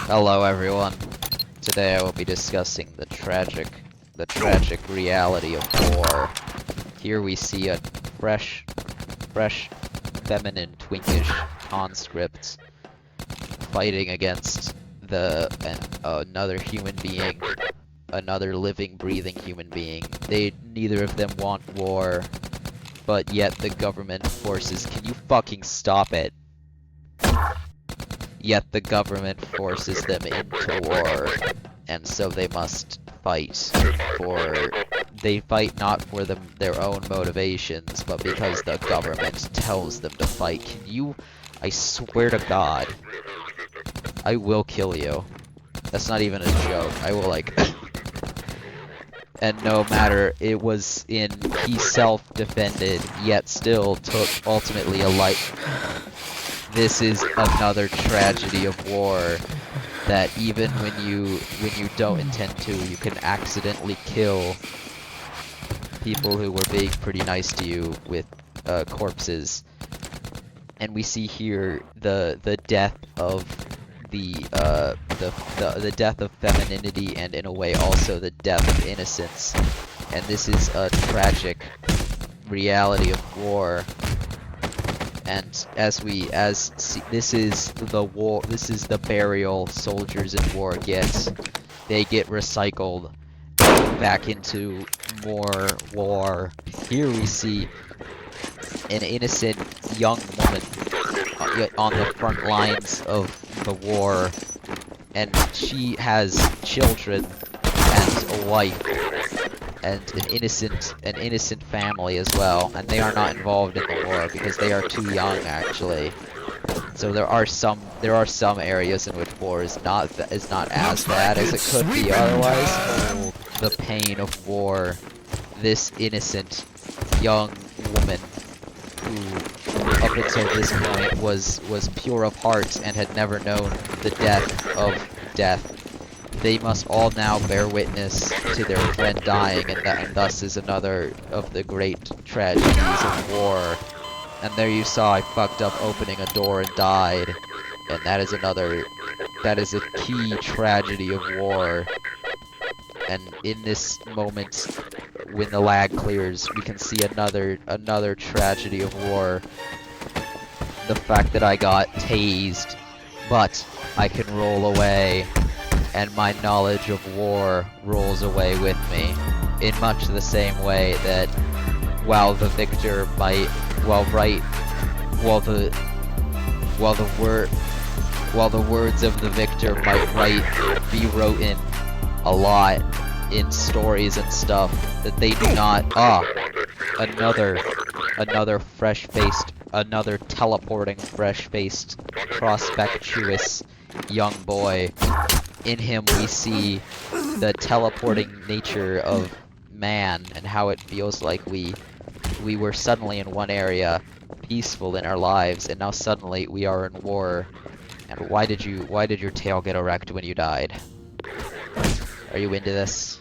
Hello everyone. Today I will be discussing the tragic reality of war. Here we see a fresh, feminine, twinkish conscript fighting against another human being, another living, breathing human being. Neither of them want war, but yet the government forces. Can you fucking stop it? Yet the government forces them into war, and so they must fight they fight not for their own motivations, but because the government tells them to fight. Can you, I swear to God, I will kill you. That's not even a joke. I will, like, and no matter, he self-defended, yet still took ultimately a life. This is another tragedy of war, that even when you don't intend to, you can accidentally kill people who were being pretty nice to you with corpses. And we see here the death of the death of femininity, and in a way also the death of innocence. And this is a tragic reality of war. And this is the war. This is the burial soldiers in war get. They get recycled back into more war. Here we see an innocent young woman on the front lines of the war, and she has children and a wife and an innocent family as well, and they are not involved in the war because they are too young, actually. So there are some areas in which war is not as bad as it could be otherwise. Oh, the pain of war. This innocent young woman who up until this point was pure of heart and had never known the death of death. They must all now bear witness to their friend dying, and thus is another of the great tragedies of war. And there you saw I fucked up opening a door and died, and that is a key tragedy of war. And in this moment, when the lag clears, we can see another tragedy of war. The fact that I got tased, but I can roll away. And my knowledge of war rolls away with me, in much the same way that while the victor might, while the words of the victor might be written a lot in stories and stuff, that they do not. Another teleporting, fresh-faced, prospectuous young boy. In him we see the teleporting nature of man, and how it feels like we were suddenly in one area, peaceful in our lives, and now suddenly we are in war. And why did your tail get erect when you died? Are you into this?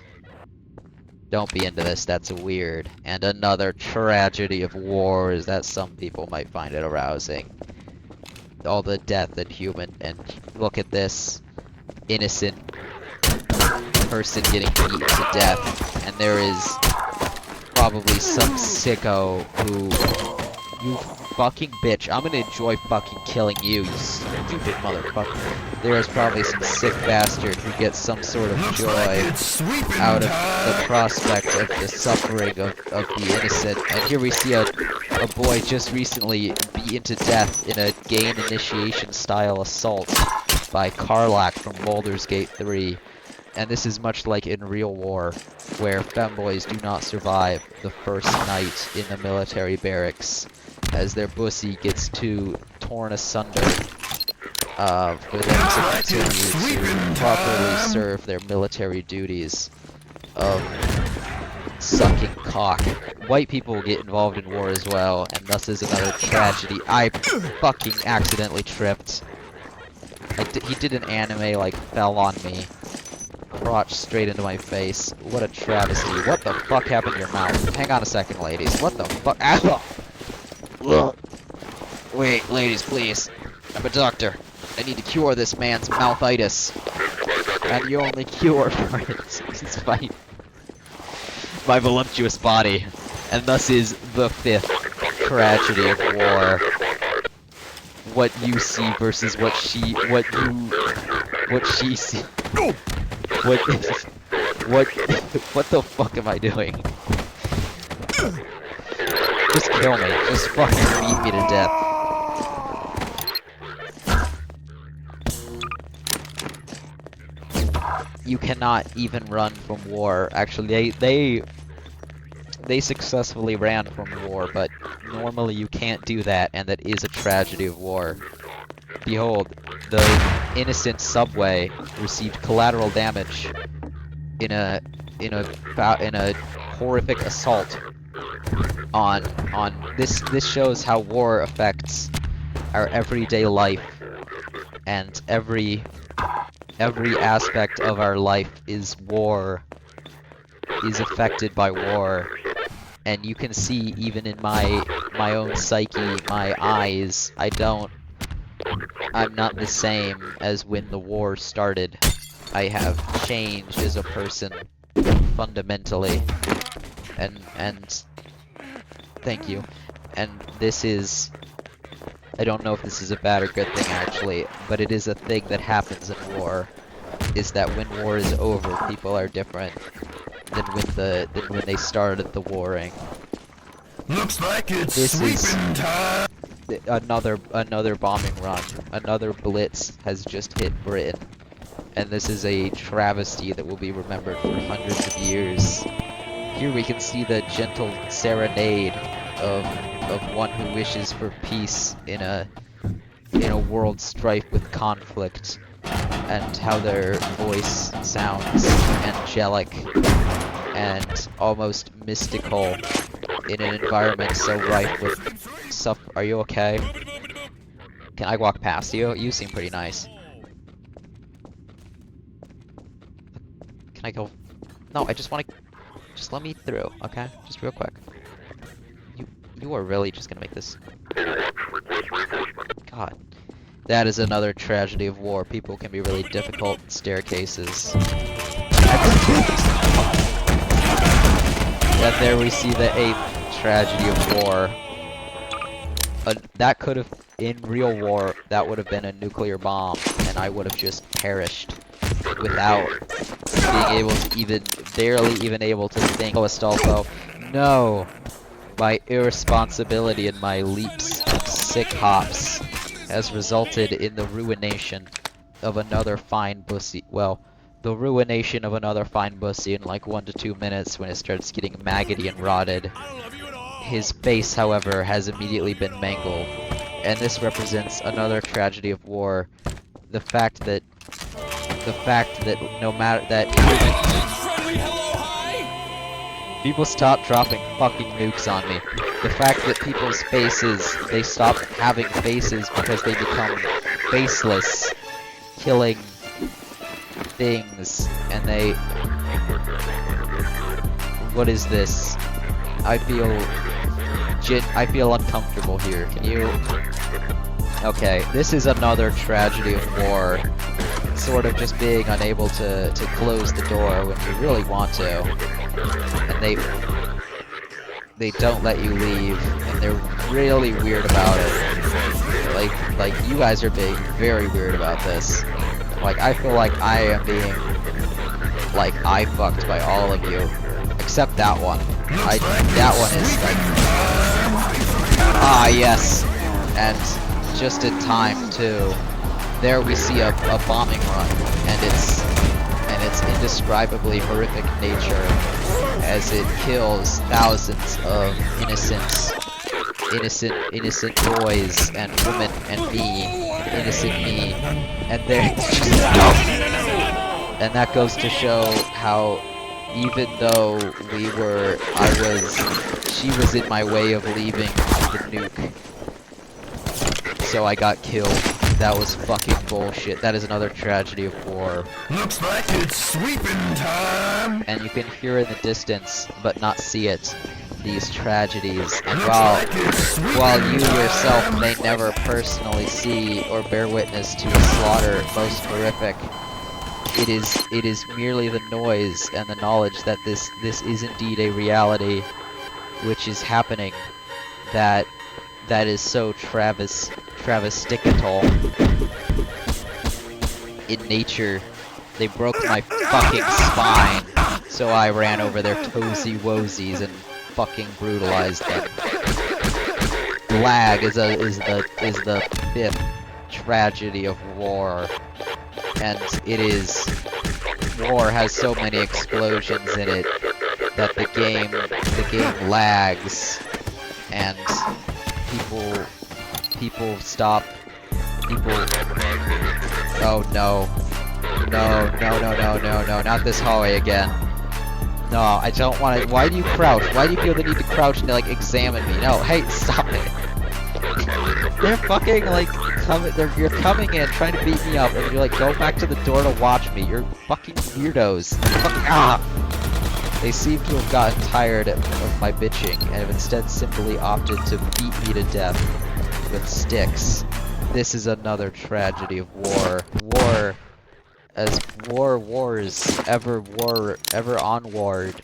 Don't be into this, that's weird. And another tragedy of war is that some people might find it arousing. All the death and and look at this innocent person getting beaten to death, and there is probably some sicko who, you fucking bitch, I'm gonna enjoy fucking killing you, you stupid motherfucker. There is probably some sick bastard who gets some sort of joy out of the prospect of the suffering of the innocent. And here we see a boy just recently beaten to death in a game initiation style assault by Karlak from Baldur's Gate 3. And this is much like in real war, where femboys do not survive the first night in the military barracks, as their pussy gets too torn asunder for them to continue to properly serve their military duties of sucking cock. White people get involved in war as well, and thus is another tragedy. I fucking accidentally tripped. He did an anime, like, fell on me. Crotch straight into my face. What a travesty. What the fuck happened to your mouth? Hang on a second, ladies. What the fuck? Ow! Wait, ladies, please. I'm a doctor. I need to cure this man's mouthitis. And the only cure for it is my voluptuous body. And thus is the 5th tragedy of war. What you see versus what she see. What the fuck am I doing? Just kill me. Just fucking beat me to death. You cannot even run from war. Actually, they successfully ran from war, but normally you can't do that, and that is a tragedy of war. Behold, the innocent subway received collateral damage in a horrific assault on this. This shows how war affects our everyday life, and every aspect of our life is affected by war. And you can see even in my own psyche, my eyes, I'm not the same as when the war started. I have changed as a person fundamentally. And thank you. And this is, I don't know if this is a bad or good thing actually, but it is a thing that happens in war. Is that when war is over, people are different than when they started the warring. Looks like it's sweeping time. Another bombing run. Another blitz has just hit Britain. And this is a travesty that will be remembered for hundreds of years. Here we can see the gentle serenade of one who wishes for peace in a world strife with conflict, and how their voice sounds angelic and almost mystical in an environment so rife with stuff. Are you okay? Can I walk past you? You seem pretty nice. Can I go? No, I just want to. Just let me through, okay? Just real quick. You are really just gonna make this. God. That is another tragedy of war. People can be really difficult staircases. And there we see the 8th tragedy of war. That could have, in real war, that would have been a nuclear bomb, and I would have just perished without being able to barely even able to think. Oh, Astolfo, no! My irresponsibility and my leaps and sick hops has resulted in the ruination of another fine bussy. Well, the ruination of another fine bussy in like 1 to 2 minutes when it starts getting maggoty and rotted. His face, however, has immediately been mangled, and this represents another tragedy of war. The fact that no matter that people stop dropping fucking nukes on me. The fact that people's faces, they stop having faces because they become faceless, killing things, and they... What is this? I feel uncomfortable here. Can you... Okay, this is another tragedy of war. Sort of just being unable to close the door when you really want to. And they don't let you leave, and they're really weird about it. Like you guys are being very weird about this. Like, I feel like I am being, like, eye fucked by all of you. Except that one. That one is like... Ah, yes. And just in time, too. There we see a bombing run, and its indescribably horrific nature as it kills thousands of innocent boys and women and me, innocent me, and there and that goes to show how even though she was in my way of leaving the nuke, so I got killed. That was fucking bullshit. That is another tragedy of war. Looks like it's sweeping time. And you can hear it in the distance, but not see it. of these tragedies, and while you yourself may never personally see or bear witness to the slaughter most horrific, it is merely the noise and the knowledge that this is indeed a reality which is happening that is so travestical in nature. They broke my fucking spine, so I ran over their toesy woesies and fucking brutalized them. Lag is the fifth tragedy of war, and war has so many explosions in it that the game lags, and people stop. Oh no. No, not this hallway again. No, I don't want to. Why do you crouch? Why do you feel the need to crouch and to, like, examine me? No, hey, stop it. They're fucking, like, you're coming in, trying to beat me up, and you're like, go back to the door to watch me. You're fucking weirdos. They seem to have gotten tired of my bitching, and have instead simply opted to beat me to death with sticks. This is another tragedy of war. As wars, ever onward.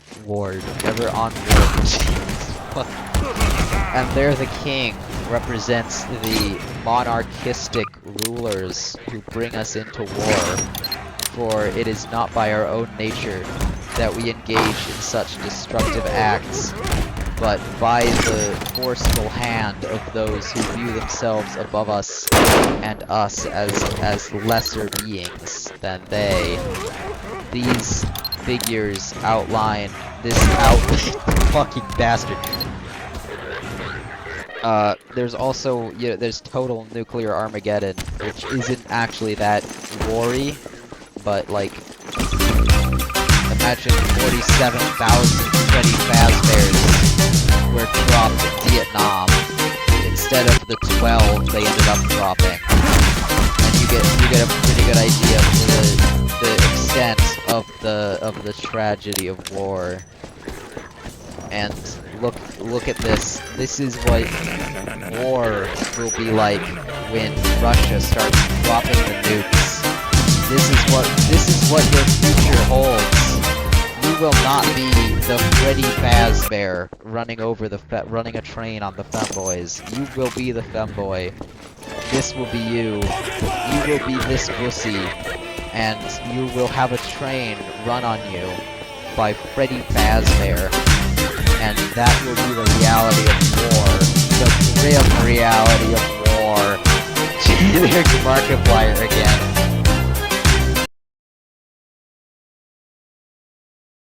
And there the king represents the monarchistic rulers who bring us into war, for it is not by our own nature that we engage in such destructive acts, but by the forceful hand of those who view themselves above us and us as lesser beings than they. These figures outline this fucking bastard. There's also, there's total nuclear Armageddon, which isn't actually that gory, but like, imagine 47,000 Freddy Fazbears were dropped in Vietnam instead of the 12 they ended up dropping, and you get a pretty good idea of the extent of the tragedy of war. And look at this. This is what war will be like when Russia starts dropping the nukes. This is what your future holds. You will not be the Freddy Fazbear running a train on the femboys. You will be the femboy. This will be you. You will be this pussy, and you will have a train run on you by Freddy Fazbear, and that will be the reality of war. The grim reality of war. There's Markiplier again.